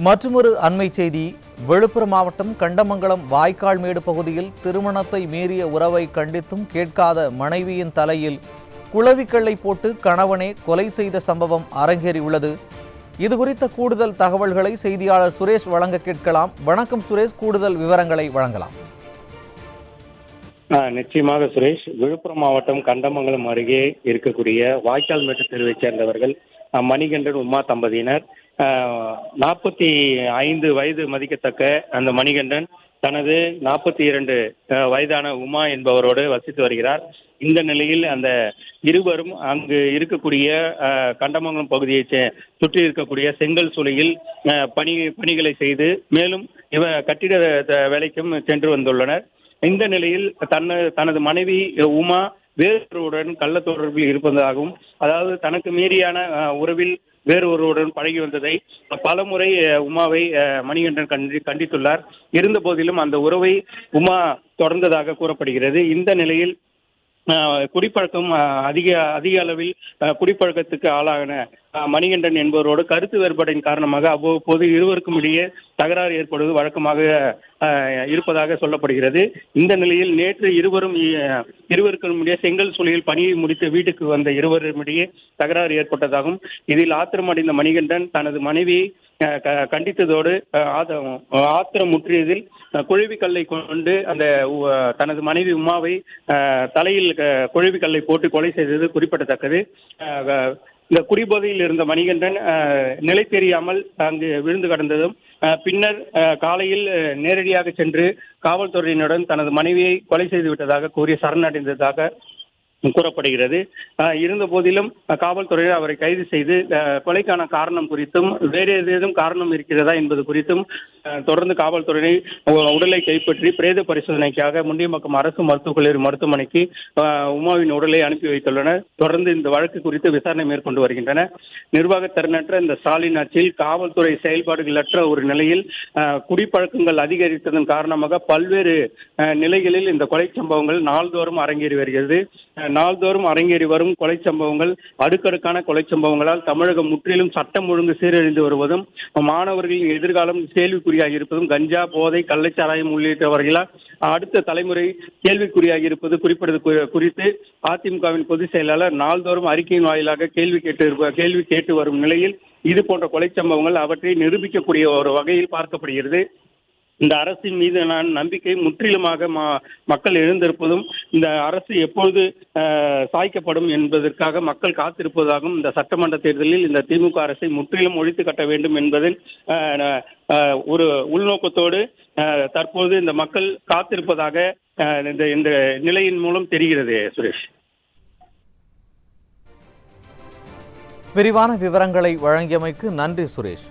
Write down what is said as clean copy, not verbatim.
மற்றொரு அண்மை செய்தி. விழுப்புரம் மாவட்டம் கண்டமங்கலம் வாய்க்கால்மேடு பகுதியில் திருமணத்தை மீறிய உறவை கண்டித்தும் கேட்காத மனைவியின் தலையில் குளவிக்கல்லை போட்டு கணவனே கொலை செய்த சம்பவம் அரங்கேறியுள்ளது. இதுகுறித்த கூடுதல் தகவல்களை செய்தியாளர் சுரேஷ் வழங்க கேட்கலாம். வணக்கம் சுரேஷ், கூடுதல் விவரங்களை வழங்கலாம். நிச்சயமாக சுரேஷ், விழுப்புரம் மாவட்டம் கண்டமங்கலம் அருகே இருக்கக்கூடிய வாய்க்கால்மேட்டு தெருவைச் சேர்ந்தவர்கள் மணிகண்டன் உமா தம்பதியினர். 45 வயது மதிக்கத்தக்க அந்த மணிகண்டன் தனது 42 வயதான உமா என்பவரோடு வசித்து வருகிறார். இந்த நிலையில் அந்த இருவரும் அங்கு இருக்கக்கூடிய கண்டமங்கலம் பகுதியை சுற்றி இருக்கக்கூடிய செங்கல் சூளையில் பணிகளை செய்து மேலும் கட்டிட வேலைக்கும் சென்று வந்துள்ளனர். இந்த நிலையில் தனது மனைவி உமா வேறொருவருடன் கள்ள தொடர்பில் இருப்பதாகவும், அதாவது தனக்கு மீறியான உறவில் வேறொருவருடன் பழகி வந்ததை பலமுறை உமாவை மணிகண்டன் கண்டித்துள்ளார். இருந்த போதிலும் அந்த உறவை உமா தொடர்ந்ததாக கூறப்படுகிறது. இந்த நிலையில் குடிப்பழக்கம் அதிக அளவில் குடிப்பழக்கத்துக்கு ஆளான மணிகண்டன் என்பவரோடு கருத்து வேறுபாட்டின் காரணமாக அவ்வப்போது இருவருக்கும் இடையே தகராறு ஏற்படுவது வழக்கமாக இருப்பதாக சொல்லப்படுகிறது. இந்த நிலையில் நேற்று இருவருக்கும் இடையே செங்கல் சூளையில் பணியை முடித்து வீட்டுக்கு வந்த இருவருமிடையே தகராறு ஏற்பட்டதாகவும், இதில் ஆத்திரமடைந்த மணிகண்டன் தனது மனைவியை கண்டித்ததோடு ஆத்திரம் முற்றியதில் குழவிக்கல்லை கொண்டு தனது மனைவி உமாவை தலையில் குழவிக்கல்லை போட்டு கொலை செய்தது குறிப்பிடத்தக்கது. இந்த குடிபோதையில் இருந்த மணிகண்டன் நிலை தெரியாமல் அங்கு விழுந்து கிடந்ததும் பின்னர் காலையில் நேரடியாக சென்று காவல்துறையினருடன் தனது மனைவியை கொலை செய்து விட்டதாக கூறி சரணடைந்ததாக கூறப்படுகிறது. இருந்த போதிலும் காவல்துறையினர் அவரை கைது செய்து கொலைக்கான காரணம் குறித்தும் வேறு ஏதேனும் காரணம் இருக்கிறதா என்பது குறித்தும் தொடர்ந்து காவல்துறையினர் உடலை கைப்பற்றி பிரேத பரிசோதனைக்காக முண்டியம்பாக்கம் அரசு மருத்துவக் கல்லூரி மருத்துவமனைக்கு உமாவின் உடலை அனுப்பி வைத்துள்ளனர். தொடர்ந்து இந்த வழக்கு குறித்து விசாரணை மேற்கொண்டு வருகின்றனர். நிர்வாக திறனற்ற இந்த ஸ்டாலின் ஆட்சியில் காவல்துறை செயல்பாடுகளற்ற ஒரு நிலையில் குடிப்பழக்கங்கள் அதிகரித்ததன் காரணமாக பல்வேறு நிலைகளில் இந்த கொலை சம்பவங்கள் நாள்தோறும் அரங்கேறி வருகிறது. நாள்தோறும் அரங்கேறி வரும் கொலை சம்பவங்கள் அடுக்கடுக்கான கொலை சம்பவங்களால் தமிழகம் முற்றிலும் சட்டம் ஒழுங்கு சீரழிந்து வருவதும், மாணவர்களின் எதிர்காலம் கேள்விக்குறியாகி இருப்பதும், கஞ்சா, போதை, கள்ளச்சாராயம் உள்ளிட்டவர்களால் அடுத்த தலைமுறை கேள்விக்குறியாகி இருப்பது குறித்து அதிமுகவின் பொதுச் செயலாளர் நாள்தோறும் அறிக்கையின் வாயிலாக கேள்வி கேட்டு வரும் நிலையில் இது போன்ற கொலை சம்பவங்கள் அவற்றை நிரூபிக்கக்கூடிய ஒரு வகையில் பார்க்கப்படுகிறது. இந்த அரசின் மீதான நம்பிக்கை முற்றிலுமாக மக்கள் எழுந்திருப்பதும், இந்த அரசு எப்பொழுது சாய்க்கப்படும் என்பதற்காக மக்கள் காத்திருப்பதாகவும், இந்த சட்டமன்ற தேர்தலில் இந்த திமுக அரசை முற்றிலும் ஒழித்து கட்ட வேண்டும் என்பதில் ஒரு உள்நோக்கத்தோடு தற்போது இந்த மக்கள் காத்திருப்பதாக இந்த நிலையின் மூலம் தெரிகிறது. சுரேஷ், விரிவான விவரங்களை வழங்கியமைக்கு நன்றி சுரேஷ்.